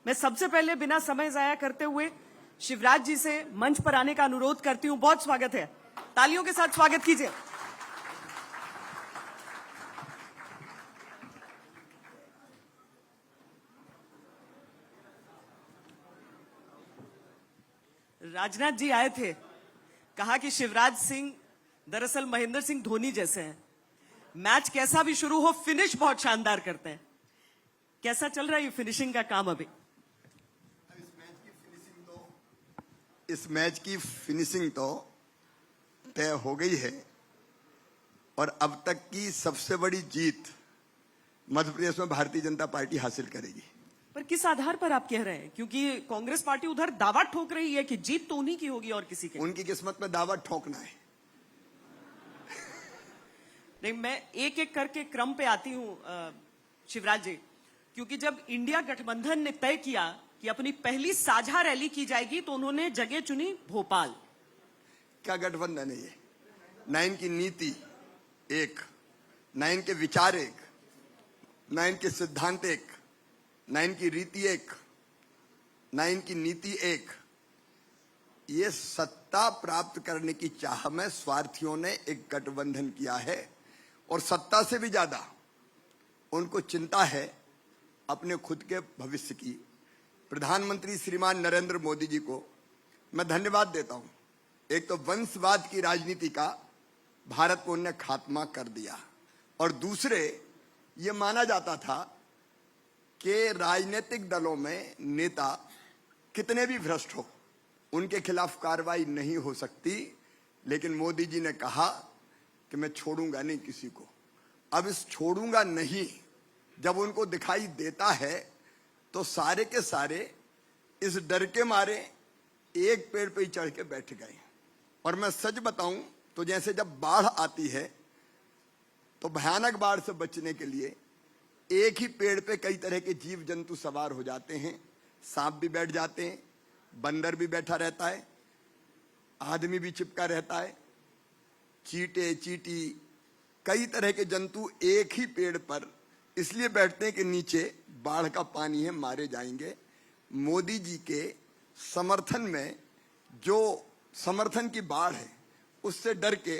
मैं सबसे पहले बिना समय जाया करते हुए शिवराज जी से मंच पर आने का अनुरोध करती हूं। बहुत स्वागत है, तालियों के साथ स्वागत कीजिए। राजनाथ जी आए थे, कहा कि शिवराज सिंह दरअसल महेंद्र सिंह धोनी जैसे हैं, मैच कैसा भी शुरू हो फिनिश बहुत शानदार करते हैं। कैसा चल रहा है ये फिनिशिंग का काम अभी? इस मैच की फिनिशिंग तो तय हो गई है और अब तक की सबसे बड़ी जीत मध्य प्रदेश में भारतीय जनता पार्टी हासिल करेगी। पर किस आधार पर आप कह रहे हैं? क्योंकि कांग्रेस पार्टी उधर दावा ठोक रही है कि जीत तो उन्हीं की होगी और किसी की। उनकी किस्मत में दावा ठोकना है। नहीं, मैं एक एक करके क्रम पे आती हूं शिवराज जी, क्योंकि जब इंडिया गठबंधन ने तय किया कि अपनी पहली साझा रैली की जाएगी तो उन्होंने जगह चुनी भोपाल। क्या गठबंधन है ये? ना इनकी नीति एक, ना इनके विचार एक, ना इनके सिद्धांत एक, ना इनकी रीति एक, ना इनकी नीति एक। ये सत्ता प्राप्त करने की चाह में स्वार्थियों ने एक गठबंधन किया है और सत्ता से भी ज्यादा उनको चिंता है अपने खुद के भविष्य की। प्रधानमंत्री श्रीमान नरेंद्र मोदी जी को मैं धन्यवाद देता हूं। एक तो वंशवाद की राजनीति का भारत को उन्होंने खात्मा कर दिया और दूसरे ये माना जाता था कि राजनीतिक दलों में नेता कितने भी भ्रष्ट हो उनके खिलाफ कार्रवाई नहीं हो सकती, लेकिन मोदी जी ने कहा कि मैं छोड़ूंगा नहीं किसी को। अब इस छोड़ूंगा नहीं जब उनको दिखाई देता है तो सारे के सारे इस डर के मारे एक पेड़ पे ही चढ़ के बैठ गए। और मैं सच बताऊं तो जैसे जब बाढ़ आती है तो भयानक बाढ़ से बचने के लिए एक ही पेड़ पे कई तरह के जीव जंतु सवार हो जाते हैं। सांप भी बैठ जाते हैं, बंदर भी बैठा रहता है, आदमी भी चिपका रहता है, चींटे चींटी कई तरह के जंतु एक ही पेड़ पर इसलिए बैठते हैं कि नीचे बाढ़ का पानी है, मारे जाएंगे। मोदी जी के समर्थन में जो समर्थन की बाढ़ है उससे डर के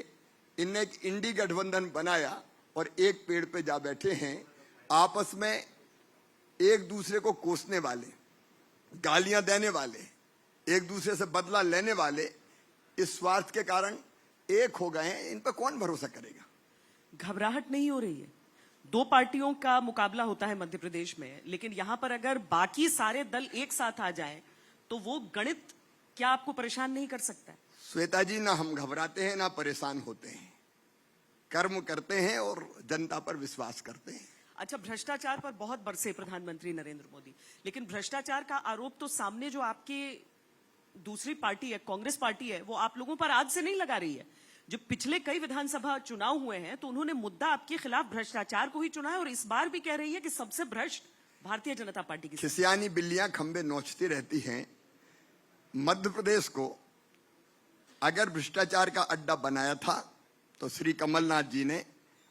इनने एक इंडी गठबंधन बनाया और एक पेड़ पे जा बैठे हैं। आपस में एक दूसरे को कोसने वाले, गालियां देने वाले, एक दूसरे से बदला लेने वाले इस स्वार्थ के कारण एक हो गए हैं। इन पर कौन भरोसा करेगा? घबराहट नहीं हो रही है? दो पार्टियों का मुकाबला होता है मध्य प्रदेश में, लेकिन यहां पर अगर बाकी सारे दल एक साथ आ जाएं तो वो गणित क्या आपको परेशान नहीं कर सकता है? श्वेता जी, ना हम घबराते हैं ना परेशान होते हैं, कर्म करते हैं और जनता पर विश्वास करते हैं। अच्छा, भ्रष्टाचार पर बहुत बरसे प्रधानमंत्री नरेंद्र मोदी, लेकिन भ्रष्टाचार का आरोप तो सामने जो आपकी दूसरी पार्टी है, कांग्रेस पार्टी है, वो आप लोगों पर आज से नहीं लगा रही है। जो पिछले कई विधानसभा चुनाव हुए हैं तो उन्होंने मुद्दा आपके खिलाफ भ्रष्टाचार को ही चुना है और इस बार भी कह रही है कि सबसे भ्रष्ट भारतीय जनता पार्टी की। खिसियानी बिल्लियां खंबे नोचती रहती हैं। मध्य प्रदेश को अगर भ्रष्टाचार का अड्डा बनाया था तो श्री कमलनाथ जी ने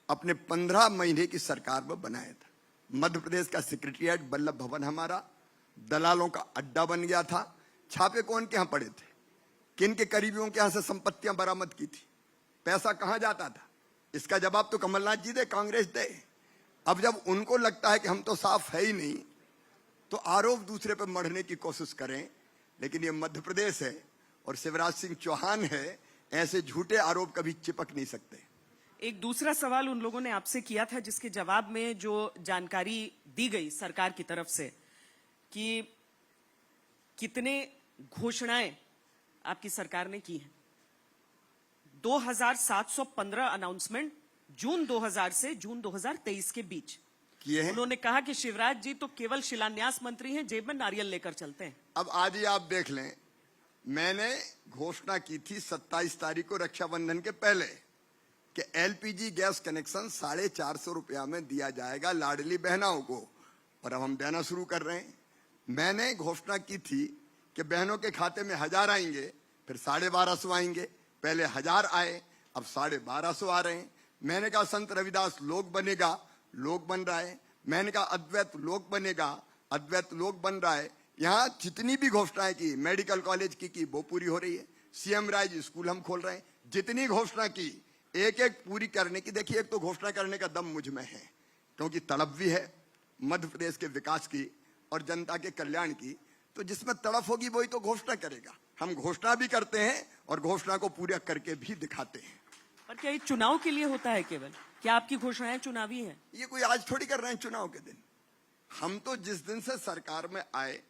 अपने 15 महीने की सरकार में बनाया था। मध्य प्रदेश का सेक्रेटरिएट वल्लभ भवन हमारा दलालों का अड्डा बन गया था। छापे कौन के यहां पड़े थे? किन के करीबियों के यहां से संपत्तियां बरामद की थी? पैसा कहां जाता था? इसका जवाब तो कमलनाथ जी दे, कांग्रेस दे। अब जब उनको लगता है कि हम तो साफ है ही नहीं तो आरोप दूसरे पर मढ़ने की कोशिश करें, लेकिन ये मध्य प्रदेश है और शिवराज सिंह चौहान है, ऐसे झूठे आरोप कभी चिपक नहीं सकते। एक दूसरा सवाल उन लोगों ने आपसे किया था जिसके जवाब में जो जानकारी दी गई सरकार की तरफ से कि कितने घोषणाएं आपकी सरकार ने की हैं। 2715 अनाउंसमेंट जून 2000 से जून 2023 के बीच किए हैं। उन्होंने कहा कि शिवराज जी तो केवल शिलान्यास मंत्री हैं, जेब में नारियल लेकर चलते हैं। अब आज ही आप देख लें, मैंने घोषणा की थी 27 तारीख को रक्षाबंधन के पहले कि एलपीजी गैस कनेक्शन 450 रुपया में दिया जाएगा लाडली बहनाओं को, और अब हम देना शुरू कर रहे हैं। मैंने घोषणा की थी कि बहनों के खाते में 1000 आएंगे, फिर 1250 आएंगे। पहले 1000 आए, अब 1250 आ रहे हैं। मैंने कहा संत रविदास लोक बनेगा, लोक बन रहा है। मैंने कहा अद्वैत लोक बनेगा, अद्वैत लोक बन रहा है। यहां जितनी भी घोषणाएं की, मेडिकल कॉलेज की वो पूरी हो रही है, सीएम राइज स्कूल हम खोल रहे हैं, जितनी घोषणा की एक एक पूरी करने की। देखिए, एक तो घोषणा करने का दम मुझ में है, क्योंकि तड़प भी है मध्य प्रदेश के विकास की और जनता के कल्याण की। तो जिसमें तड़प होगी वही तो घोषणा करेगा। हम घोषणा भी करते हैं और घोषणा को पूरा करके भी दिखाते हैं। पर क्या ये चुनाव के लिए होता है केवल? क्या आपकी घोषणाएं चुनावी हैं? ये कोई आज थोड़ी कर रहे हैं चुनाव के दिन। हम तो जिस दिन से सरकार में आए,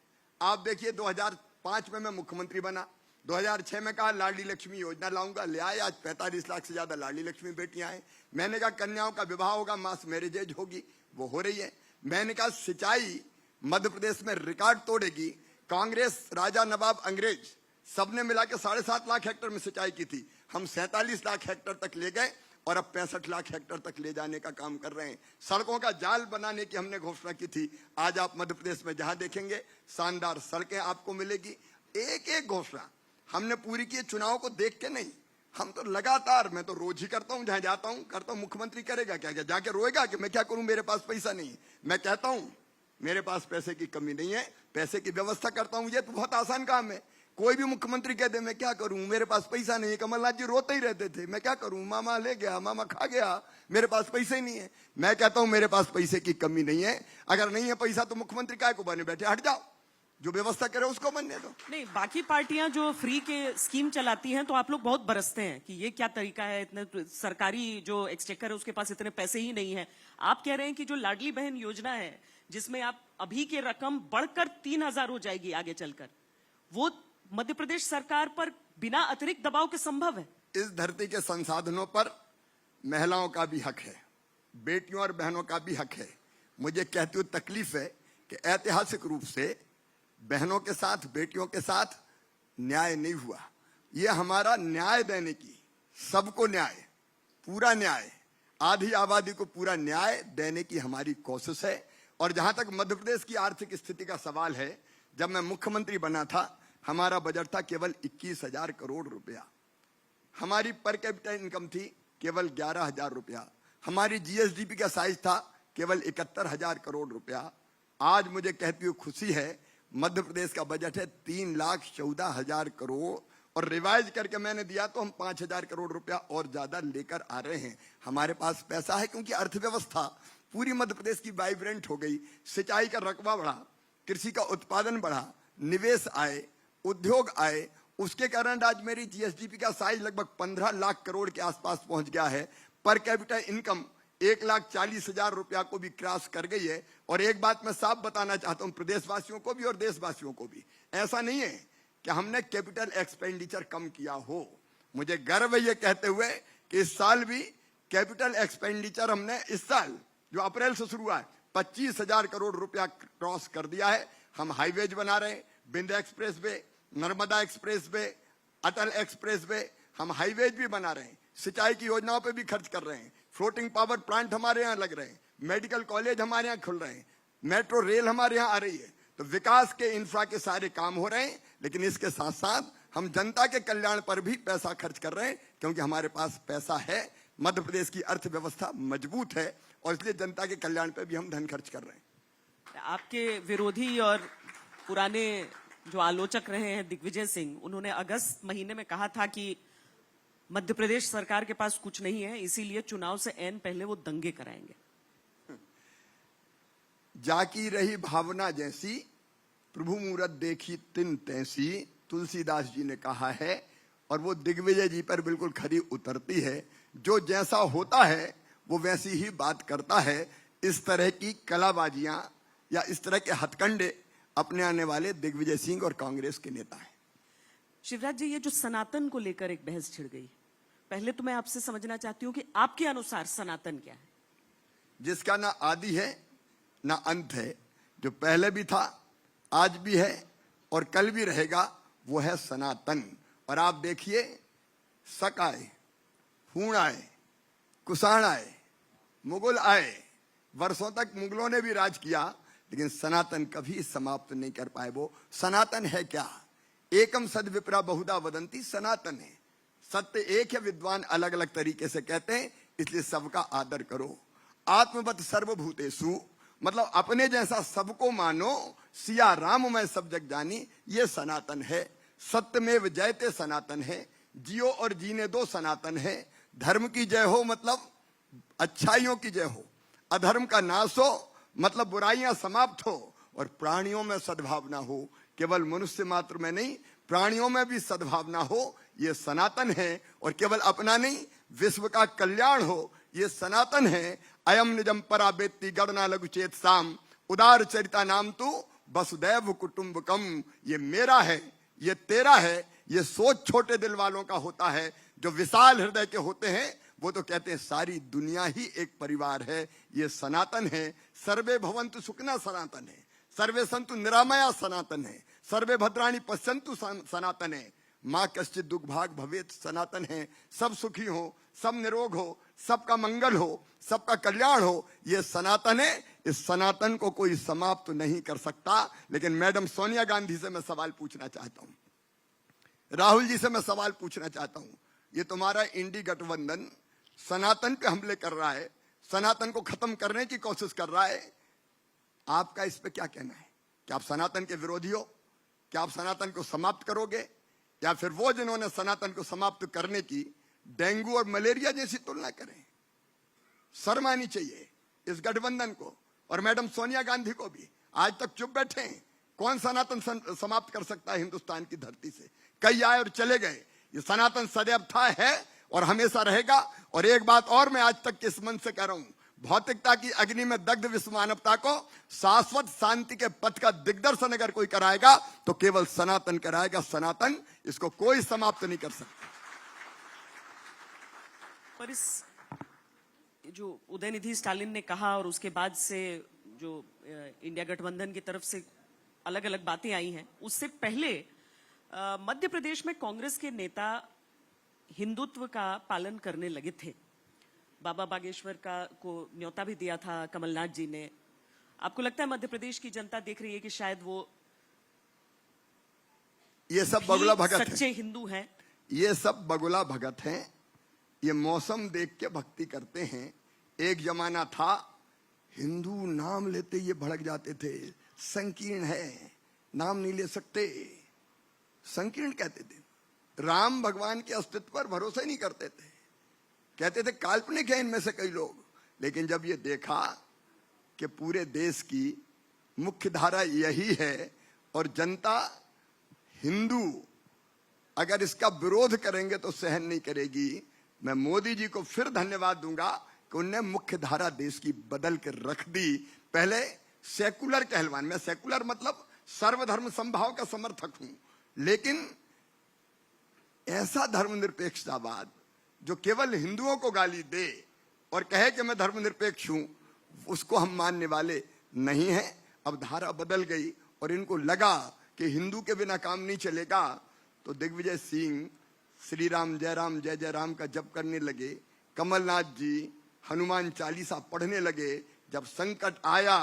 आप देखिए 2005 में मैं मुख्यमंत्री बना, 2006 में कहा लाडली लक्ष्मी योजना लाऊंगा, ले आए। आज 45 लाख से ज्यादा लाडली लक्ष्मी बेटियां हैं। मैंने कहा कन्याओं का विवाह होगा, मास मैरिजेज होगी, वो हो रही है। मैंने कहा सिंचाई मध्य प्रदेश में रिकॉर्ड तोड़ेगी। कांग्रेस, राजा नवाब, अंग्रेज सबने मिला के 7.5 लाख हेक्टेयर में सिंचाई की थी, हम 47 लाख हेक्टेयर तक ले गए और अब 65 लाख हेक्टेयर तक ले जाने का काम कर रहे हैं। सड़कों का जाल बनाने की हमने घोषणा की थी। आज आप मध्य प्रदेश में जहां देखेंगे शानदार सड़कें आपको मिलेगी। एक एक घोषणा हमने पूरी की। चुनाव को देख के नहीं, हम तो लगातार, मैं तो रोज ही करता हूं, जहां जाता हूं करता हूं। मुख्यमंत्री करेगा क्या? क्या जाके रोएगा कि मैं क्या करूं, मेरे पास पैसा नहीं है? मैं कहता हूं मेरे पास पैसे की कमी नहीं है, पैसे की व्यवस्था करता हूं। ये तो बहुत आसान काम है। कोई भी मुख्यमंत्री कह दे मैं क्या करूं, मेरे पास पैसा नहीं है। कमलनाथ जी रोते ही रहते थे, मैं क्या करूं, मामा ले गया, मामा खा गया, मेरे पास पैसे ही नहीं है। मैं कहता हूं मेरे पास पैसे की कमी नहीं है। अगर नहीं है पैसा तो मुख्यमंत्री काय को बने बैठे, हट जाओ, जो व्यवस्था करे उसको बनने दो। नहीं, बाकी पार्टियां जो फ्री के स्कीम चलाती हैं तो आप लोग बहुत बरसते हैं कि ये क्या तरीका है, इतने सरकारी जो एक्सचेकर है उसके पास इतने पैसे ही नहीं है। आप कह रहे हैं कि जो लाडली बहन योजना है जिसमें आप अभी की रकम बढ़कर 3,000 हो जाएगी आगे चलकर, वो मध्य प्रदेश सरकार पर बिना अतिरिक्त दबाव के संभव है? इस धरती के संसाधनों पर महिलाओं का भी हक है, बेटियों और बहनों का भी हक है। मुझे कहते हुए तकलीफ है कि ऐतिहासिक रूप से बहनों के साथ, बेटियों के साथ न्याय नहीं हुआ। ये हमारा न्याय देने की, सबको न्याय, पूरा न्याय, आधी आबादी को पूरा न्याय देने की हमारी कोशिश है। और जहां तक मध्य प्रदेश की आर्थिक स्थिति का सवाल है, जब मैं मुख्यमंत्री बना था हमारा बजट था केवल 21,000 करोड़ रुपया, हमारी पर कैपिटा इनकम थी केवल 11,000 रुपया, हमारी जीएसडीपी का साइज था केवल 71,000 करोड़ रुपया। आज मुझे कहती हुई खुशी है मध्य प्रदेश का बजट है 3,14,000 करोड़ और रिवाइज करके मैंने दिया तो हम 5,000 करोड़ रुपया और ज्यादा लेकर आ रहे हैं। हमारे पास पैसा है क्योंकि अर्थव्यवस्था पूरी मध्य प्रदेश की वाइब्रेंट हो गई। सिंचाई का रकबा बढ़ा, कृषि का उत्पादन बढ़ा, निवेश आए, उद्योग आए, उसके कारण आज मेरी जीएसडीपी का साइज लगभग 15 लाख करोड़ के आसपास पहुंच गया है। पर कैपिटा इनकम 1,40,000 रुपया को भी क्रॉस कर गई है। और एक बात मैं साफ बताना चाहता हूं प्रदेशवासियों को भी और देशवासियों को भी, ऐसा नहीं है कि हमने कैपिटल एक्सपेंडिचर कम किया हो। मुझे गर्व है ये कहते हुए कि इस साल भी कैपिटल एक्सपेंडिचर हमने इस साल जो अप्रैल से शुरू हुआ है 25,000 करोड़ रुपया क्रॉस कर दिया है। हम हाईवेज बना रहे हैं, बिंद expressway, Narmada expressway, Atal expressway, हम हाईवेज भी बना रहे हैं, सिंचाई की योजनाओं पे भी खर्च कर रहे हैं, फ्लोटिंग पावर प्लांट हमारे यहाँ लग रहे हैं, मेडिकल कॉलेज हमारे यहाँ खुल रहे हैं, मेट्रो रेल हमारे यहाँ आ रही है। तो विकास के इंफ्रा के सारे काम हो रहे हैं, लेकिन इसके साथ साथ हम जनता के कल्याण पर भी पैसा खर्च कर रहे हैं क्योंकि हमारे पास पैसा है। मध्य प्रदेश की अर्थव्यवस्था मजबूत है और इसलिए जनता के कल्याण पर भी हम धन खर्च कर रहे हैं। आपके विरोधी और पुराने जो आलोचक रहे हैं दिग्विजय सिंह, उन्होंने अगस्त महीने में कहा था कि मध्य प्रदेश सरकार के पास कुछ नहीं है, इसीलिए चुनाव से ऐन पहले वो दंगे कराएंगे। जाकी रही भावना जैसी, प्रभु मूरत देखी तिन तैसी, तुलसीदास जी ने कहा है और वो दिग्विजय जी पर बिल्कुल खरी उतरती है। जो जैसा होता है वो वैसी ही बात करता है। इस तरह की कलाबाजियां या इस तरह के हथकंडे अपने आने वाले दिग्विजय सिंह और कांग्रेस के नेता हैं। शिवराज जी, ये जो सनातन को लेकर एक बहस छिड़ गई, पहले तो मैं आपसे समझना चाहती हूँ कि आपके अनुसार सनातन क्या है? जिसका ना आदि है ना अंत है, जो पहले भी था, आज भी है और कल भी रहेगा, वो है सनातन। और आप देखिए, शक आए, हूण आए, कुषाण आए, मुगल आए, वर्षों तक मुगलों ने भी राज किया, लेकिन सनातन कभी समाप्त नहीं कर पाए। वो सनातन है क्या? एकम सद विप्रा बहुधा वदंती, सनातन है। सत्य एक है, विद्वान अलग अलग तरीके से कहते हैं, इसलिए सबका आदर करो। आत्मवत सर्वभूतेषु मतलब अपने जैसा सबको मानो, सिया राम मैं सब जग जानी, ये सनातन है। सत्यमेव जयते सनातन है, जियो और जीने दो सनातन है। धर्म की जय हो मतलब अच्छाइयों की जय हो, अधर्म का नाश हो मतलब बुराइयां समाप्त हो, और प्राणियों में सद्भावना हो। केवल मनुष्य मात्र में नहीं, प्राणियों में भी सद्भावना हो, ये सनातन है। और केवल अपना नहीं, विश्व का कल्याण हो, ये सनातन है। अयम निजम परा वेत्ति गणना लघु चेत साम, उदार चरिता नाम तू वसुदैव कुटुंबकम। ये मेरा है, ये तेरा है। ये सोच छोटे दिल वालों का होता है, जो विशाल हृदय के होते हैं वो तो कहते हैं सारी दुनिया ही एक परिवार है। ये सनातन है। सर्वे भवन्तु सुखिनः सनातन है, सर्वे सन्तु निरामया सनातन है, सर्वे भद्राणि पश्यन्तु सनातन है, माँ कश्चित् दुख भाग भवेत् सनातन है। सब सुखी हो, सब निरोग हो, सबका मंगल हो, सबका कल्याण हो, ये सनातन है। इस सनातन को कोई समाप्त नहीं कर सकता। लेकिन मैडम सोनिया गांधी से मैं सवाल पूछना चाहता हूं, राहुल जी से मैं सवाल पूछना चाहता हूं। ये तुम्हारा इंडी गठबंधन सनातन पे हमले कर रहा है, सनातन को खत्म करने की कोशिश कर रहा है। आपका इस पे क्या कहना है? क्या आप सनातन के विरोधी हो? क्या आप सनातन को समाप्त करोगे? या फिर वो जिन्होंने सनातन को समाप्त करने की डेंगू और मलेरिया जैसी तुलना करें? शर्म आनी चाहिए इस गठबंधन को, और मैडम सोनिया गांधी को भी। आज तक चुप बैठे हैं। कौन सनातन समाप्त कर सकता है हिंदुस्तान की धरती से? कई आए और चले गए। ये सनातन सदैव था, है और हमेशा रहेगा। और एक बात और मैं आज तक किस मन से कह रहा हूं, भौतिकता की अग्नि में दग्ध विश्व मानवता को शाश्वत शांति के पथ का दिग्दर्शन अगर कोई कराएगा तो केवल सनातन कराएगा। सनातन, इसको कोई समाप्त नहीं कर सकता। पर इस जो उदयनिधि स्टालिन ने कहा और उसके बाद से जो इंडिया गठबंधन की तरफ से अलग अलग बातें आई हैं, उससे पहले मध्य प्रदेश में कांग्रेस के नेता हिंदुत्व का पालन करने लगे थे। बाबा बागेश्वर को न्योता भी दिया था कमलनाथ जी ने। आपको लगता है मध्य प्रदेश की जनता देख रही है कि शायद वो ये सब बगुला भगत सच्चे हिंदू हैं? ये सब बगुला भगत हैं। ये मौसम देख के भक्ति करते हैं। एक जमाना था हिंदू नाम लेते ये भड़क जाते थे, संकीर्ण है, नाम नहीं ले सकते, संकीर्ण कहते थे। राम भगवान के अस्तित्व पर भरोसा ही नहीं करते थे, कहते थे काल्पनिक है इनमें से कई लोग। लेकिन जब ये देखा कि पूरे देश की मुख्य धारा यही है और जनता हिंदू अगर इसका विरोध करेंगे तो सहन नहीं करेगी, मैं मोदी जी को फिर धन्यवाद दूंगा कि उनने मुख्य धारा देश की बदल कर रख दी। पहले सेकुलर कहलवान, मैं सेकुलर मतलब सर्वधर्म संभाव का समर्थक हूं, लेकिन ऐसा धर्मनिरपेक्षतावाद जो केवल हिंदुओं को गाली दे और कहे कि मैं धर्मनिरपेक्ष हूं, उसको हम मानने वाले नहीं हैं। अब धारा बदल गई और इनको लगा कि हिंदू के बिना काम नहीं चलेगा, तो दिग्विजय सिंह श्री राम जय जय राम का जप करने लगे। कमलनाथ जी हनुमान चालीसा पढ़ने लगे। जब संकट आया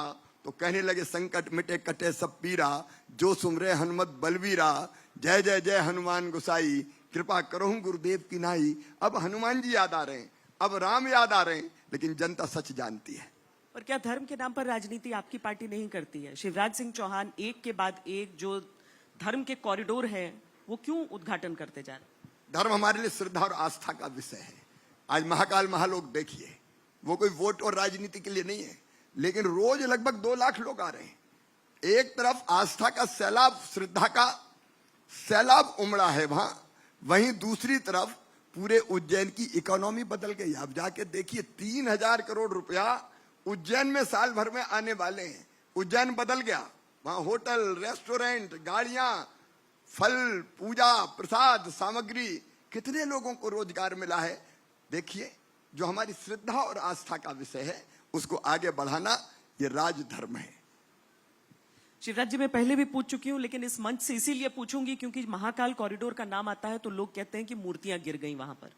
तो कहने लगे संकट मिटे कटे सब पीरा, जो सुमरे हनुमत बलवीरा, जय जय जय हनुमान गोसाई, कृपा करो गुरुदेव की नाई। अब हनुमान जी याद आ रहे हैं, अब राम याद आ रहे हैं, लेकिन जनता सच जानती है। और क्या धर्म के नाम पर राजनीति आपकी पार्टी नहीं करती है? शिवराज सिंह चौहान एक के बाद एक जो धर्म के कॉरिडोर है वो क्यों उद्घाटन करते जा रहे? धर्म हमारे लिए श्रद्धा और आस्था का विषय है। आज महाकाल महालोक देखिए, वो कोई वोट और राजनीति के लिए नहीं है, लेकिन रोज लगभग 2 लाख लोग आ रहे हैं। एक तरफ आस्था का सैलाब, श्रद्धा का सैलाब उमड़ा है वहां, वहीं दूसरी तरफ पूरे उज्जैन की इकोनॉमी बदल गई। आप जाके देखिए 3000 करोड़ रुपया उज्जैन में साल भर में आने वाले हैं। उज्जैन बदल गया, वहां होटल, रेस्टोरेंट, गाड़ियां, फल, पूजा, प्रसाद, सामग्री, कितने लोगों को रोजगार मिला है। देखिए, जो हमारी श्रद्धा और आस्था का विषय है उसको आगे बढ़ाना ये राजधर्म है। शिवराज जी, मैं पहले भी पूछ चुकी हूं, लेकिन इस मंच से इसीलिए पूछूंगी क्योंकि महाकाल कॉरिडोर का नाम आता है तो लोग कहते हैं कि मूर्तियां गिर गई वहां पर,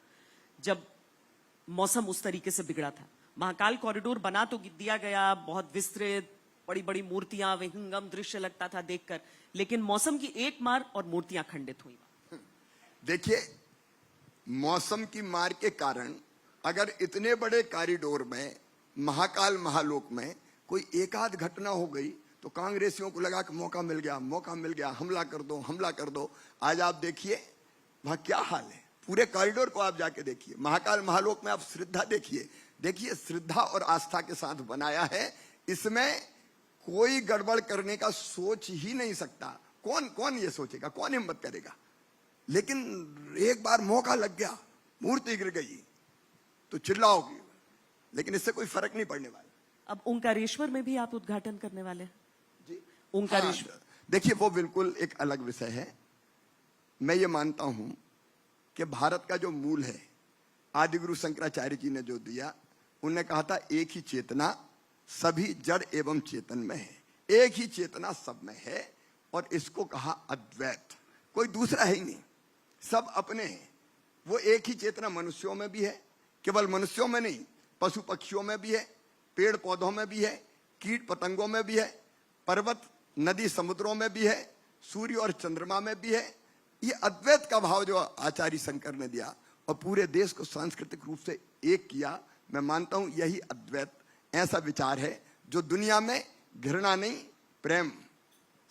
जब मौसम उस तरीके से बिगड़ा था। महाकाल कॉरिडोर बना तो दिया गया, बहुत विस्तृत, बड़ी बड़ी मूर्तियां, विहंगम दृश्य लगता था देखकर, लेकिन मौसम की एक मार और मूर्तियां खंडित हुई। देखिए, मौसम की मार के कारण अगर इतने बड़े कॉरिडोर में, महाकाल महालोक में कोई एक आध घटना हो गई तो कांग्रेसियों को लगा कि मौका मिल गया, हमला कर दो। आज आप देखिए वहां क्या हाल है, पूरे कॉरिडोर को आप जाके देखिए, महाकाल महालोक में आप श्रद्धा देखिए श्रद्धा और आस्था के साथ बनाया है। इसमें कोई गड़बड़ करने का सोच ही नहीं सकता। कौन ये सोचेगा, कौन हिम्मत करेगा? लेकिन एक बार मौका लग गया, मूर्ति गिर गई तो चिल्लाओगी, लेकिन इससे कोई फर्क नहीं पड़ने वाला। अब ओंकारेश्वर में भी आप उद्घाटन करने वाले हैं जी, ओंकारेश्वर। हाँ, देखिए वो बिल्कुल एक अलग विषय है। मैं ये मानता हूं कि भारत का जो मूल है, आदिगुरु शंकराचार्य जी ने जो दिया, उन्होंने कहा था एक ही चेतना सभी जड़ एवं चेतन में है, एक ही चेतना सब में है, और इसको कहा अद्वैत। कोई दूसरा है ही नहीं, सब अपने हैं। वो एक ही चेतना मनुष्यों में भी है, केवल मनुष्यों में नहीं, पशु पक्षियों में भी है, पेड़ पौधों में भी है, कीट पतंगों में भी है, पर्वत नदी समुद्रों में भी है, सूर्य और चंद्रमा में भी है। ये अद्वैत का भाव जो आचार्य शंकर ने दिया और पूरे देश को सांस्कृतिक रूप से एक किया, मैं मानता हूं यही अद्वैत ऐसा विचार है जो दुनिया में घृणा नहीं, प्रेम,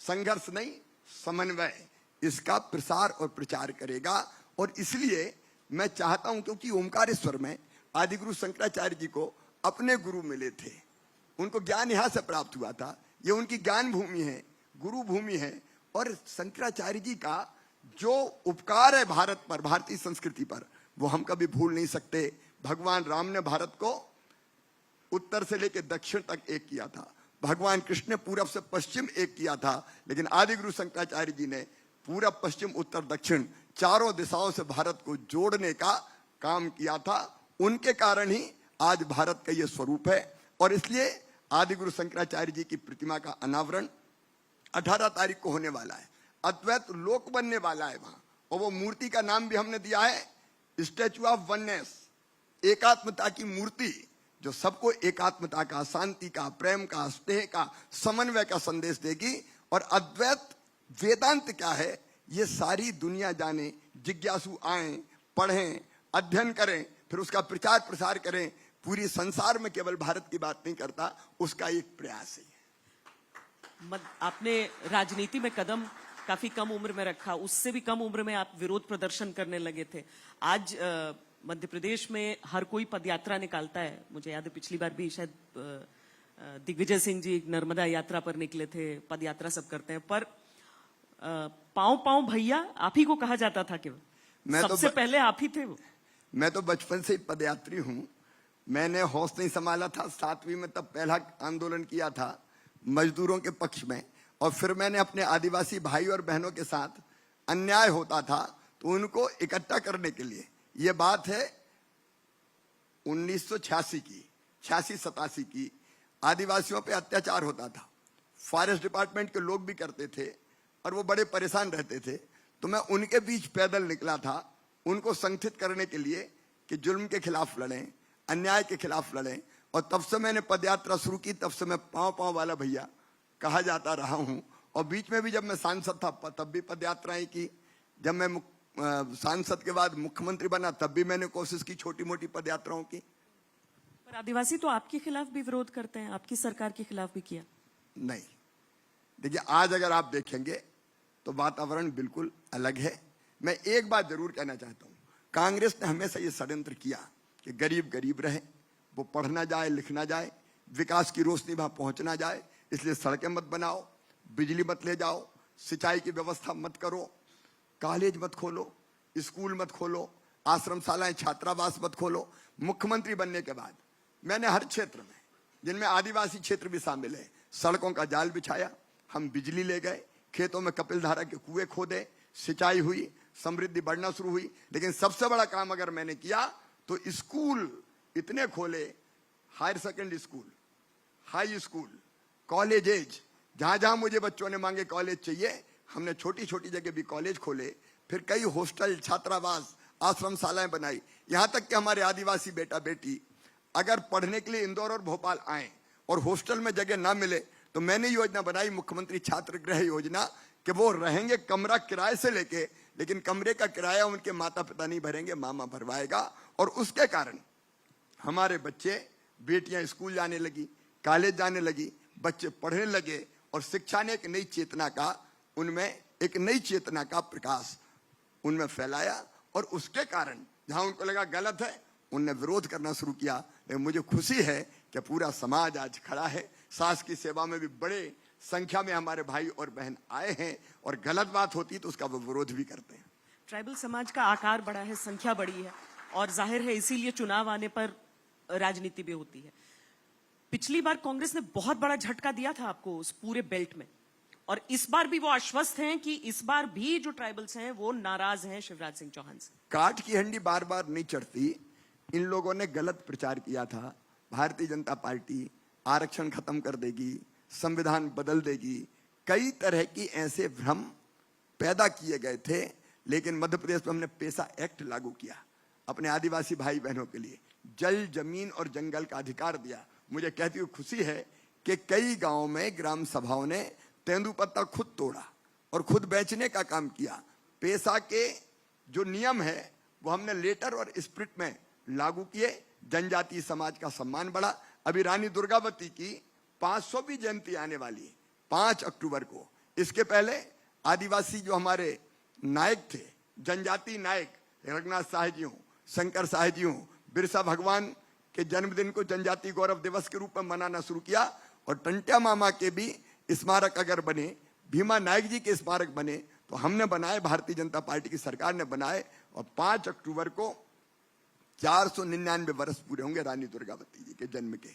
संघर्ष नहीं, समन्वय, इसका प्रसार और प्रचार करेगा। और इसलिए मैं चाहता हूं, क्योंकि ओंकारेश्वर में आदिगुरु शंकराचार्य जी को अपने गुरु मिले थे, उनको ज्ञान यहां से प्राप्त हुआ था, ये उनकी ज्ञान भूमि है, गुरु भूमि है। और शंकराचार्य जी का जो उपकार है भारत पर, भारतीय संस्कृति पर, वो हम कभी भूल नहीं सकते। भगवान राम ने भारत को उत्तर से लेकर दक्षिण तक एक किया था, भगवान कृष्ण ने पूरब से पश्चिम एक किया था, लेकिन आदिगुरु शंकराचार्य जी ने पूरब पश्चिम उत्तर दक्षिण चारों दिशाओं से भारत को जोड़ने का काम किया था। उनके कारण ही आज भारत का ये स्वरूप है। और इसलिए आदिगुरु शंकराचार्य जी की प्रतिमा का अनावरण 18 तारीख को होने वाला है। अद्वैत लोक बनने वाला है वहां, और वो मूर्ति का नाम भी हमने दिया है स्टैचू ऑफ वननेस, एकात्मता की मूर्ति, जो सबको एकात्मता का, शांति का, प्रेम का, स्नेह का, समन्वय का संदेश देगी। और अद्वैत वेदांत क्या है ये सारी दुनिया जाने, जिज्ञासु आए, पढ़ें, अध्ययन करें, फिर उसका प्रचार प्रसार करें। पूरी संसार में केवल भारत की बात नहीं करता, उसका एक प्रयास है। आपने राजनीति में कदम काफी कम उम्र में रखा, उससे भी कम उम्र में आप विरोध प्रदर्शन करने लगे थे। आज मध्य प्रदेश में हर कोई पदयात्रा निकालता है। मुझे याद है पिछली बार भी शायद दिग्विजय सिंह जी नर्मदा यात्रा पर निकले थे, पदयात्रा सब करते हैं, पर पांव पांव भैया आप ही को कहा जाता था कि सबसे पहले आप ही थे वो। मैं तो बचपन से ही पदयात्री हूं। मैंने होश नहीं संभाला था, 7वीं में तब पहला आंदोलन किया था मजदूरों के पक्ष में, और फिर मैंने अपने आदिवासी भाई और बहनों के साथ अन्याय होता था तो उनको इकट्ठा करने के लिए, ये बात है 1986 की, 86-87 की, आदिवासियों पे अत्याचार होता था, फॉरेस्ट डिपार्टमेंट के लोग भी करते थे और वो बड़े परेशान रहते थे। तो मैं उनके बीच पैदल निकला था उनको संगठित करने के लिए कि जुल्म के खिलाफ लड़ें, अन्याय के खिलाफ लड़ें। और तब से मैंने पदयात्रा शुरू की, तब से मैं पांव पांव वाला भैया कहा जाता रहा हूं। और बीच में भी जब मैं सांसद था तब भी पदयात्राएं की, जब मैं सांसद के बाद मुख्यमंत्री बना तब भी मैंने कोशिश की छोटी मोटी पदयात्राओं की। पर आदिवासी तो आपके खिलाफ भी विरोध करते हैं, आपकी सरकार के खिलाफ भी किया? नहीं, देखिए आज अगर आप देखेंगे तो वातावरण बिल्कुल अलग है। मैं एक बात जरूर कहना चाहता हूं, कांग्रेस ने हमेशा ये षड्यंत्र किया कि गरीब गरीब रहे, वो पढ़ना जाए, लिखना जाए, विकास की रोशनी वहां पहुंचना जाए, इसलिए सड़कें मत बनाओ, बिजली मत ले जाओ, सिंचाई की व्यवस्था मत करो, कॉलेज मत खोलो, स्कूल मत खोलो, आश्रमशालाएं, छात्रावास मत खोलो। मुख्यमंत्री बनने के बाद मैंने हर क्षेत्र में, जिनमें आदिवासी क्षेत्र भी शामिल है, सड़कों का जाल बिछाया, हम बिजली ले गए, खेतों में कपिल धारा के कुएं खोदे, सिंचाई हुई, समृद्धि बढ़ना शुरू हुई। लेकिन सबसे बड़ा काम अगर मैंने किया तो स्कूल इतने खोले, higher secondary school, high school, colleges, जहां जहां मुझे बच्चों ने मांगे कॉलेज चाहिए, हमने छोटी छोटी जगह भी कॉलेज खोले। फिर कई हॉस्टल, छात्रावास, आश्रमशालाएं बनाई। यहां तक कि हमारे आदिवासी बेटा बेटी अगर पढ़ने के लिए इंदौर और भोपाल आए और हॉस्टल में जगह ना मिले तो मैंने योजना बनाई, मुख्यमंत्री छात्र गृह योजना, कि वो रहेंगे कमरा किराए से लेके, लेकिन कमरे का किराया उनके माता पिता नहीं भरेंगे, मामा भरवाएगा। और उसके कारण हमारे बच्चे बेटियां स्कूल जाने लगी, कॉलेज जाने लगी, बच्चे पढ़ने लगे और शिक्षा ने एक नई चेतना का प्रकाश उनमें फैलाया और उसके कारण जहां उनको लगा गलत है उनने विरोध करना शुरू किया। लेकिन मुझे खुशी है कि पूरा समाज आज खड़ा है, सास की सेवा में भी बड़े संख्या में हमारे भाई और बहन आए हैं और गलत बात होती है तो उसका वो विरोध भी करते हैं। ट्राइबल समाज का आकार बड़ा है, संख्या बड़ी है और जाहिर है इसीलिए चुनाव आने पर राजनीति भी होती है। पिछली बार कांग्रेस ने बहुत बड़ा झटका दिया था आपको उस पूरे बेल्ट में और इस बार भी वो आश्वस्त हैं कि इस बार भी जो ट्राइबल्स हैं वो नाराज हैं शिवराज सिंह चौहान से। काट की हंडी बार बार नहीं चढ़ती। इन लोगों ने गलत प्रचार किया था, भारतीय जनता पार्टी आरक्षण खत्म कर देगी, संविधान बदल देगी, कई तरह की ऐसे भ्रम पैदा किए गए थे। लेकिन मध्य प्रदेश में हमने पेशा एक्ट लागू किया, अपने आदिवासी भाई बहनों के लिए जल, जमीन और जंगल का अधिकार दिया। मुझे कहती हुई खुशी है कि कई गांवों में ग्राम सभाओं ने तेंदुपत्ता खुद तोड़ा और खुद बेचने का काम किया। पेशा के जो नियम है वो हमने लेटर और स्पिरिट में लागू किए। जनजातीय समाज का सम्मान बढ़ा। अभी रानी दुर्गावती की 500वीं जयंती आने वाली है 5 अक्टूबर को। इसके पहले आदिवासी जो हमारे नायक थे, जनजातीय नायक रघुनाथ शाह जी हों, शंकर शाह जी हों, बिरसा भगवान के जन्मदिन को जनजातीय गौरव दिवस के रूप में मनाना शुरू किया। और टंट्या मामा के भी स्मारक अगर बने, भीमा नायक जी के स्मारक बने तो हमने बनाए, भारतीय जनता पार्टी की सरकार ने बनाए। और 5 अक्टूबर को 499 वर्ष पूरे होंगे रानी दुर्गावती जी के जन्म के।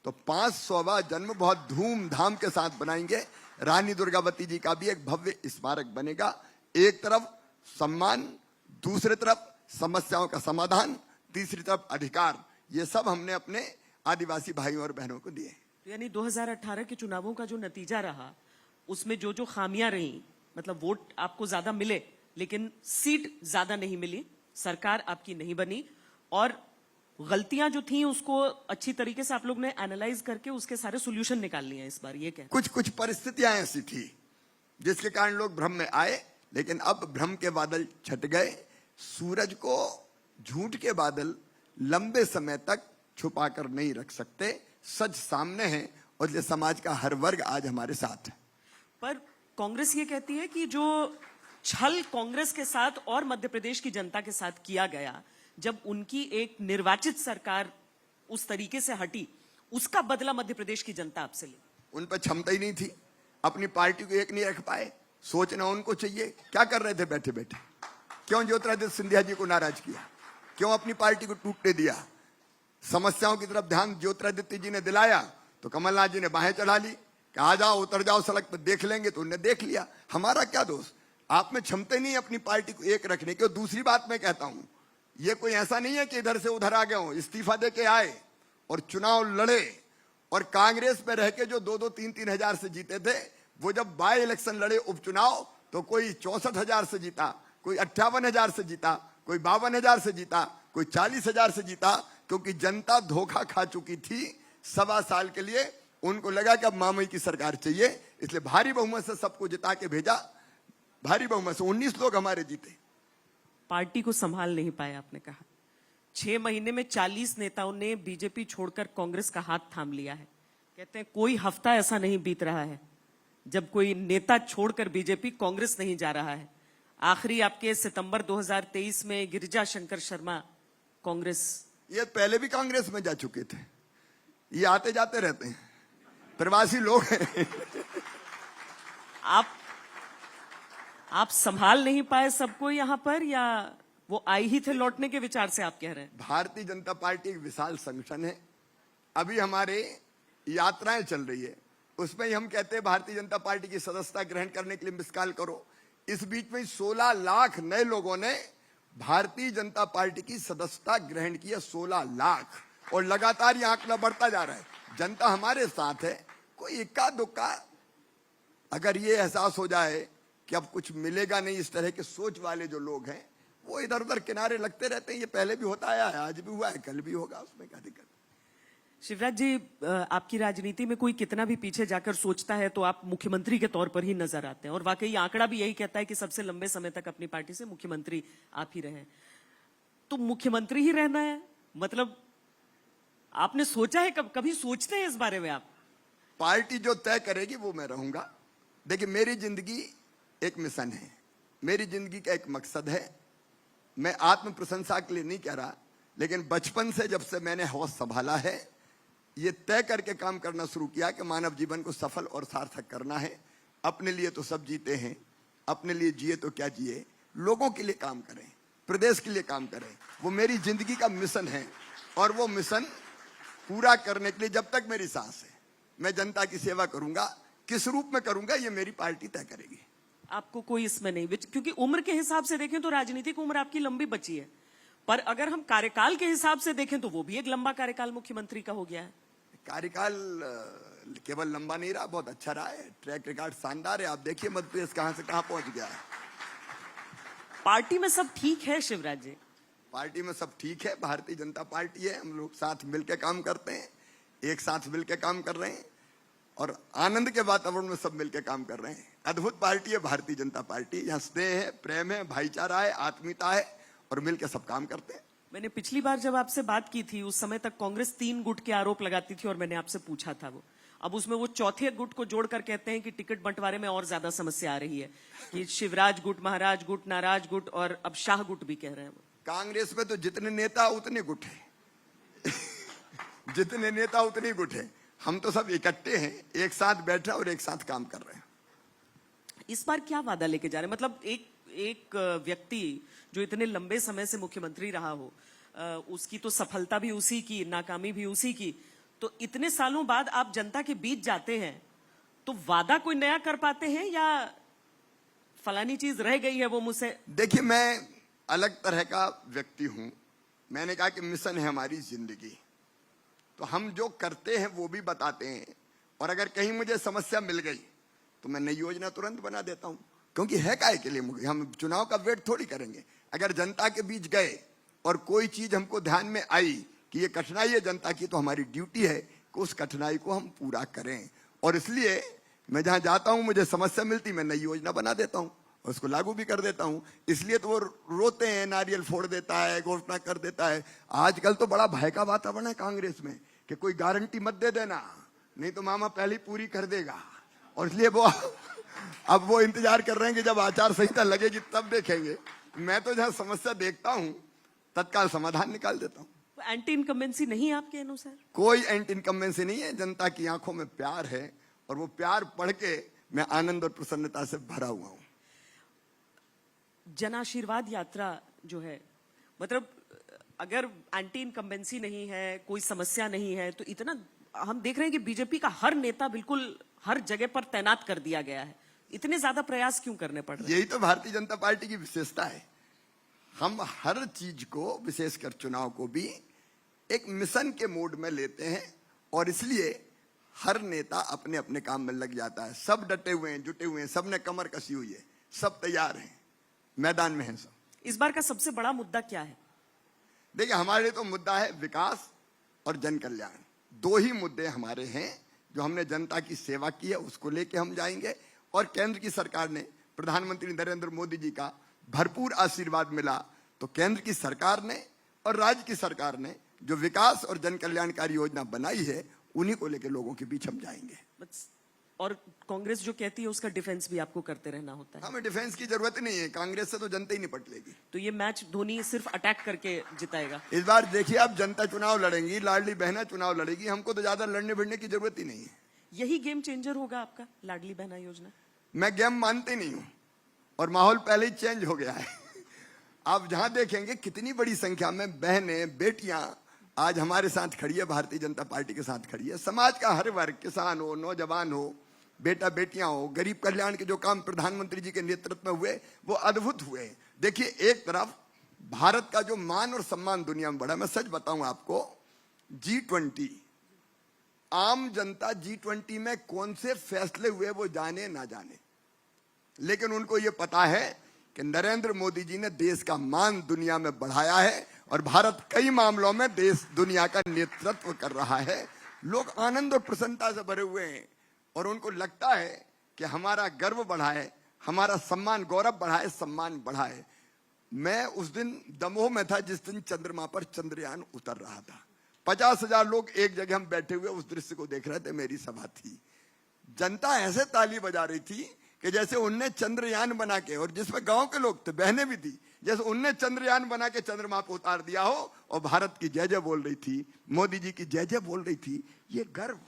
तो 500वां जन्म बहुत धूमधाम के साथ बनाएंगे। रानी दुर्गावती जी का भी एक भव्य स्मारक बनेगा। एक तरफ सम्मान, दूसरी तरफ समस्याओं का समाधान, तीसरी तरफ अधिकार, ये सब हमने अपने आदिवासी भाइयों और बहनों को दिए। यानी 2018 के चुनावों का जो नतीजा रहा उसमें जो जो खामियां रही, मतलब वोट आपको ज्यादा मिले लेकिन सीट ज्यादा नहीं मिली, सरकार आपकी नहीं बनी और गलतियां जो थी उसको अच्छी तरीके से आप लोग ने एनालाइज करके उसके सारे सॉल्यूशन निकाल लिए इस बार। ये क्या कुछ परिस्थितियां ऐसी थी जिसके कारण लोग भ्रम में आए, लेकिन अब भ्रम के बादल छट गए। सूरज को झूठ के बादल लंबे समय तक छुपा कर नहीं रख सकते। सच सामने है और ये समाज का हर वर्ग आज हमारे साथ है। पर कांग्रेस ये कहती है कि जो छल कांग्रेस के साथ और मध्य प्रदेश की जनता के साथ किया गया जब उनकी एक निर्वाचित सरकार उस तरीके से हटी, उसका बदला मध्य प्रदेश की जनता आपसे ली। उन पर क्षमता ही नहीं थी, अपनी पार्टी को एक नहीं रख पाए। सोचना उनको चाहिए क्या कर रहे थे बैठे बैठे। क्यों ज्योतिरादित्य सिंधिया जी को नाराज किया, क्यों अपनी पार्टी को टूटने दिया। समस्याओं की तरफ ध्यान ज्योतिरादित्य जी ने दिलाया तो कमलनाथ जी ने बाहें चढ़ा ली कि आ जाओ उतर जाओ सड़क पर देख लेंगे, तो उन्होंने देख लिया। हमारा क्या दोष, आप में क्षमता नहीं अपनी पार्टी को एक रखने की। और दूसरी बात मैं कहता हूं, ये कोई ऐसा नहीं है कि इधर से उधर आ गए हो, इस्तीफा दे के आए और चुनाव लड़े। और कांग्रेस में रह के जो 2-2, 3-3 हजार से जीते थे, वो जब बाय इलेक्शन लड़े उपचुनाव तो कोई 64,000 से जीता, कोई 58,000 से जीता, कोई 52,000 से जीता, कोई 40,000 से जीता। क्योंकि जनता धोखा खा चुकी थी 1.25 साल के लिए। उनको लगा कि अब मामई की सरकार चाहिए, इसलिए भारी बहुमत से सबको जिता के भेजा। भारी बहुमत से 19 लोग हमारे जीते। पार्टी को संभाल नहीं पाए आपने कहा। 6 महीने में 40 नेताओं ने बीजेपी छोड़कर कांग्रेस का हाथ थाम लिया है। कहते हैं कोई हफ्ता ऐसा नहीं बीत रहा है जब कोई नेता छोड़कर बीजेपी कांग्रेस नहीं जा रहा है। आखिरी आपके सितंबर 2023 में गिरिजा शंकर शर्मा कांग्रेस। ये पहले भी कांग्रेस में जा चुके थे, ये आते जाते रहते हैं, प्रवासी लोग हैं। आप संभाल नहीं पाए सबको यहां पर, या वो आई ही थे लौटने के विचार से आप कह रहे हैं? भारतीय जनता पार्टी एक विशाल संगठन है। अभी हमारे यात्राएं चल रही है, उसमें ही हम कहते हैं भारतीय जनता पार्टी की सदस्यता ग्रहण करने के लिए मिस कॉल करो। इस बीच में 16 लाख नए लोगों ने भारतीय जनता पार्टी की सदस्यता ग्रहण की है। 16 लाख, और लगातार यह आंकड़ा बढ़ता जा रहा है। जनता हमारे साथ है। कोई इक्का दुक्का अगर ये एहसास हो जाए कि अब कुछ मिलेगा नहीं, इस तरह के सोच वाले जो लोग हैं वो इधर उधर किनारे लगते रहते हैं। ये पहले भी होता आया है, आज भी हुआ है, कल भी होगा, उसमें क्या दिक्कत। शिवराज जी, आपकी राजनीति में कोई कितना भी पीछे जाकर सोचता है तो आप मुख्यमंत्री के तौर पर ही नजर आते हैं, और वाकई आंकड़ा भी यही कहता है कि सबसे लंबे समय तक अपनी पार्टी से मुख्यमंत्री आप ही रहे। तो मुख्यमंत्री ही रहना है, मतलब आपने सोचा है, कभी सोचते हैं इस बारे में आप? पार्टी जो तय करेगी वो मैं रहूंगा। देखिए, मेरी जिंदगी एक मिशन है, मेरी जिंदगी का एक मकसद है। मैं आत्म प्रशंसा के लिए नहीं कह रहा, लेकिन बचपन से जब से मैंने होश संभाला है, ये तय करके काम करना शुरू किया कि मानव जीवन को सफल और सार्थक करना है। अपने लिए तो सब जीते हैं, अपने लिए जिए तो क्या जिए, लोगों के लिए काम करें, प्रदेश के लिए काम करें। वो मेरी जिंदगी का मिशन है, और वो मिशन पूरा करने के लिए जब तक मेरी सांस है, मैं जनता की सेवा करूंगा। किस रूप में करूंगा ये मेरी पार्टी तय करेगी। आपको कोई इसमें नहीं, क्योंकि उम्र के हिसाब से देखें तो राजनीतिक उम्र आपकी लंबी बची है, पर अगर हम कार्यकाल के हिसाब से देखें तो वो भी एक लंबा कार्यकाल मुख्यमंत्री का हो गया है। कार्यकाल केवल लंबा नहीं रहा, बहुत अच्छा रहा है। ट्रैक रिकॉर्ड शानदार है। आप देखिए मध्य प्रदेश कहां से कहां पहुंच गया है। पार्टी में सब ठीक है शिवराज जी? पार्टी में सब ठीक है। भारतीय जनता पार्टी है, हम लोग साथ मिलकर काम करते हैं, एक साथ मिलकर काम कर रहे हैं, और आनंद के वातावरण में सब मिलकर काम कर रहे हैं। अद्भुत पार्टी है भारतीय जनता पार्टी। यहाँ स्नेह है, प्रेम है, भाईचारा है, आत्मीयता है, और मिलकर सब काम करते हैं। मैंने पिछली बार जब आपसे बात की थी उस समय तक कांग्रेस 3 गुट के आरोप लगाती थी, और मैंने आपसे पूछा था वो, अब उसमें वो चौथे गुट को जोड़कर कहते हैं कि टिकट बंटवारे में और ज्यादा समस्या आ रही है, कि शिवराज गुट, महाराज गुट, नाराज गुट, और अब शाह गुट भी कह रहे हैं वो। कांग्रेस में तो जितने नेता उतने गुट है जितने नेता उतने गुट है। हम तो सब इकट्ठे हैं, एक साथ बैठे और एक साथ काम कर रहे हैं। इस बार क्या वादा लेके जा रहे हैं? मतलब एक व्यक्ति जो इतने लंबे समय से मुख्यमंत्री रहा हो, उसकी तो सफलता भी उसी की, नाकामी भी उसी की, तो इतने सालों बाद आप जनता के बीच जाते हैं तो वादा कोई नया कर पाते हैं, या फलानी चीज रह गई है वो मुझसे? देखिए, मैं अलग तरह का व्यक्ति हूं। मैंने कहा कि मिशन है हमारी जिंदगी, तो हम जो करते हैं वो भी बताते हैं, और अगर कहीं मुझे समस्या मिल गई तो मैं नई योजना तुरंत बना देता हूं। क्योंकि है काहे के लिए, हम चुनाव का वेट थोड़ी करेंगे। अगर जनता के बीच गए और कोई चीज हमको ध्यान में आई कि ये कठिनाई है जनता की, तो हमारी ड्यूटी है कि उस कठिनाई को हम पूरा करें। और इसलिए मैं जहां जाता हूं, मुझे समस्या मिलती, मैं नई योजना बना देता हूं, उसको लागू भी कर देता हूं। इसलिए तो वो रोते हैं, नारियल फोड़ देता है, घोषणा कर देता है। आजकल तो बड़ा भय का वातावरण है कांग्रेस में कि कोई गारंटी मत दे देना, नहीं तो मामा पहले पूरी कर देगा। और इसलिए वो अब वो इंतजार कर रहे हैं कि जब आचार संहिता लगेगी तब देखेंगे। मैं तो जहां समस्या देखता हूं तत्काल समाधान निकाल देता हूं। एंटी इनकम्बेंसी नहीं है आपके अनुसार? कोई एंटी इनकम्बेंसी नहीं है। जनता की आंखों में प्यार है, और वो प्यार पढ़ के मैं आनंद और प्रसन्नता से भरा हुआ हूं। जन आशीर्वाद यात्रा जो है, मतलब अगर एंटी इनकम्बेंसी नहीं है, कोई समस्या नहीं है, तो इतना हम देख रहे हैं कि बीजेपी का हर नेता बिल्कुल हर जगह पर तैनात कर दिया गया है। इतने ज्यादा प्रयास क्यों करने पड़ रहे हैं? यही तो भारतीय जनता पार्टी की विशेषता है। हम हर चीज को, विशेषकर चुनाव को भी, एक मिशन के मोड में लेते हैं, और इसलिए हर नेता अपने अपने काम में लग जाता है। सब डटे हुए हैं, जुटे हुए हैं, सब ने कमर कसी हुई है, सब तैयार हैं, मैदान में हैं सब। इस बार का सबसे बड़ा मुद्दा क्या है? देखिए, हमारे तो मुद्दा है विकास और जन कल्याण। 2 ही मुद्दे हमारे हैं जो हमने जनता की सेवा की है, उसको लेके हम जाएंगे। और केंद्र की सरकार ने, प्रधानमंत्री नरेंद्र मोदी जी का भरपूर आशीर्वाद मिला, तो केंद्र की सरकार ने और राज्य की सरकार ने जो विकास और जन कल्याणकारी योजना बनाई है, उन्हीं को लेकर लोगों के बीच हम जाएंगे। और कांग्रेस जो कहती है उसका डिफेंस भी आपको करते रहना होता है? हमें डिफेंस की जरूरत नहीं है, कांग्रेस से तो जनता ही निपट लेगी। तो ये मैच धोनी सिर्फ अटैक करके जिताएगा? इस बार देखिए, अब जनता चुनाव लड़ेंगी, लाडली बहना चुनाव लड़ेगी, हमको तो ज्यादा लड़ने भिड़ने की जरूरत ही नहीं है। यही गेम चेंजर होगा आपका, लाडली बहना योजना? मैं गेम मानते नहीं हूं, और माहौल पहले ही चेंज हो गया है। आप जहां देखेंगे कितनी बड़ी संख्या में बहनें, बेटियां आज हमारे साथ खड़ी है, भारतीय जनता पार्टी के साथ खड़ी है। समाज का हर वर्ग, किसान हो, नौजवान हो, बेटा बेटियां हो, गरीब कल्याण के जो काम प्रधानमंत्री जी के नेतृत्व में हुए वो अद्भुत हुए। देखिए, एक तरफ भारत का जो मान और सम्मान दुनिया में बढ़ा, मैं सच बताऊं आपको, G20, आम जनता G20 में कौन से फैसले हुए वो जाने ना जाने, लेकिन उनको ये पता है कि नरेंद्र मोदी जी ने देश का मान दुनिया में बढ़ाया है, और भारत कई मामलों में देश दुनिया का नेतृत्व कर रहा है। लोग आनंद और प्रसन्नता से भरे हुए हैं, और उनको लगता है कि हमारा गर्व बढ़ा है, हमारा सम्मान, गौरव बढ़ा है, सम्मान बढ़ा है। मैं उस दिन दमोह में था जिस दिन चंद्रमा पर चंद्रयान उतर रहा था। 50,000 लोग एक जगह हम बैठे हुए उस दृश्य को देख रहे थे, मेरी सभा थी। जनता ऐसे ताली बजा रही थी कि जैसे उनने चंद्रयान बना के, और जिसमें गांव के लोग थे, बहनें भी थी, जैसे उनने चंद्रयान बना के चंद्रमा पे उतार दिया हो और भारत की जय जय बोल रही थी, मोदी जी की जय जय बोल रही थी। ये गर्व,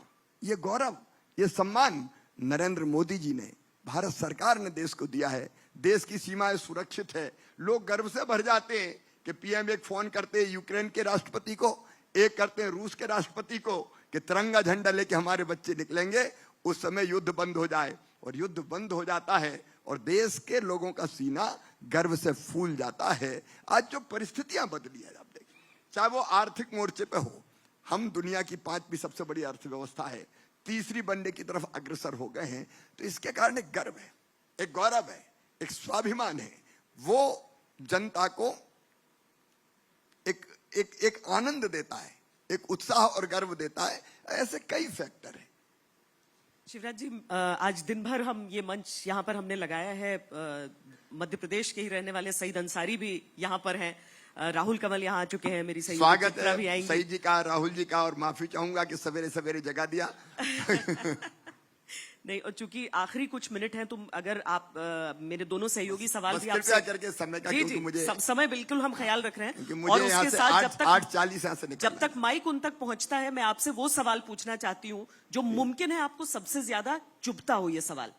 ये गौरव, ये सम्मान नरेंद्र मोदी जी ने, भारत सरकार ने देश को दिया है। देश की सीमाएं सुरक्षित है। लोग गर्व से भर जाते हैं कि पीएम एक फोन करते हैं यूक्रेन के राष्ट्रपति को, एक करते हैं रूस के राष्ट्रपति को कि तिरंगा झंडा लेके हमारे बच्चे निकलेंगे। उस समय युद्ध बंद हो जाए, और युद्ध बंद हो जाता है और देश के लोगों का सीना गर्व से फूल जाता है। आज जो परिस्थितियां बदली है, आप देखिए, चाहे वो आर्थिक मोर्चे पे हो, हम दुनिया की 5वीं सबसे बड़ी अर्थव्यवस्था है, तीसरी बनने की तरफ अग्रसर हो गए हैं। तो इसके कारण एक गर्व है, एक गौरव है, एक स्वाभिमान है। वो जनता को एक आनंद देता है, एक उत्साह और गर्व देता है। ऐसे कई फैक्टर हैं। शिवराज जी, आज दिन भर हम ये मंच यहाँ पर हमने लगाया है। मध्य प्रदेश के ही रहने वाले सईद अंसारी भी यहाँ पर हैं, राहुल कमल यहाँ आ चुके हैं, मेरी सही स्वागत है सईद जी का, राहुल जी का, और माफी चाहूंगा कि सवेरे सवेरे जगा दिया। नहीं, और चूंकि आखिरी कुछ मिनट हैं, तुम अगर आप मेरे दोनों सहयोगी सवाल भी कृपया करके समय का, जी क्योंकि जी, मुझे समय बिल्कुल हम ख्याल रख रहे हैं। मुझे और उसके साथ 8:40 यहाँ से निकलना जब तक माइक उन तक पहुंचता है, मैं आपसे वो सवाल पूछना चाहती हूँ जो मुमकिन है आपको सबसे ज्यादा चुभता हो ये सवाल,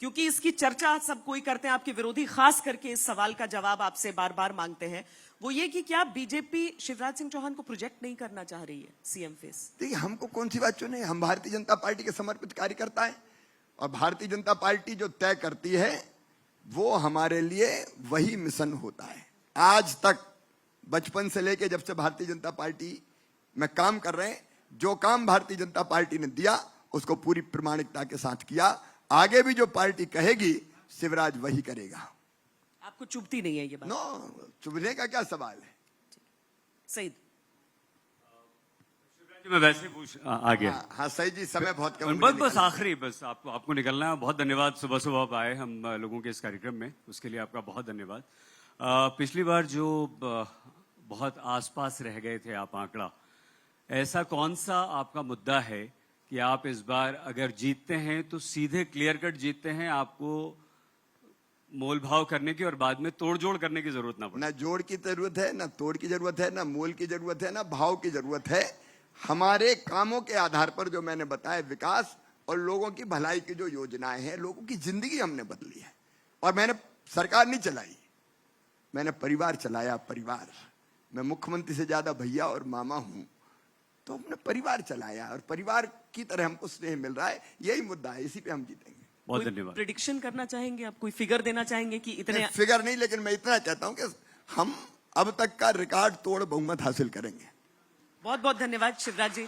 क्योंकि इसकी चर्चा सब कोई करते हैं, आपके विरोधी खास करके इस सवाल का जवाब आपसे बार बार मांगते हैं। वो ये कि क्या बीजेपी शिवराज सिंह चौहान को प्रोजेक्ट नहीं करना चाह रही है सीएम फेस? देखिए, हमको कौन सी बात चुने, हम भारतीय जनता पार्टी के समर्पित कार्यकर्ता है, और भारतीय जनता पार्टी जो तय करती है वो हमारे लिए वही मिशन होता है। आज तक, बचपन से लेके जब से भारतीय जनता पार्टी में काम कर रहे हैं, जो काम भारतीय जनता पार्टी ने दिया उसको पूरी प्रामाणिकता के साथ किया। आगे भी जो पार्टी कहेगी शिवराज वही करेगा। आपको चुभती नहीं है ये बात? नो, चुभने का क्या सवाल है। सईद मैं वैसे पूछ आ गया। हाँ सही जी, समय बहुत कम। बस आखिरी, बस आपको निकलना है। बहुत धन्यवाद, सुबह सुबह आप आए हम लोगों के इस कार्यक्रम में, उसके लिए आपका बहुत धन्यवाद। पिछली बार जो बहुत आसपास रह गए थे आप आंकड़ा, ऐसा कौन सा आपका मुद्दा है कि आप इस बार अगर जीतते हैं तो सीधे क्लियर कट जीतते हैं, आपको मोल भाव करने की और बाद में तोड़ जोड़ करने की जरूरत ना पड़े? ना जोड़ की जरूरत है, ना तोड़ की जरूरत है, ना मोल की जरूरत है, ना भाव की जरूरत है। हमारे कामों के आधार पर जो मैंने बताया, विकास और लोगों की भलाई की जो योजनाएं हैं, लोगों की जिंदगी हमने बदली है। और मैंने सरकार नहीं चलाई, मैंने परिवार चलाया। परिवार, मैं मुख्यमंत्री से ज्यादा भैया और मामा हूं, तो हमने परिवार चलाया और परिवार की तरह हमको स्नेह मिल रहा है। यही मुद्दा है, इसी पे हम जीतेंगे। बहुत धन्यवाद। प्रेडिक्शन करना चाहेंगे आप, कोई फिगर देना चाहेंगे कि इतने? फिगर नहीं, लेकिन मैं इतना कहता हूं कि हम अब तक का रिकॉर्ड तोड़ बहुमत हासिल करेंगे। बहुत बहुत धन्यवाद शिवराज जी।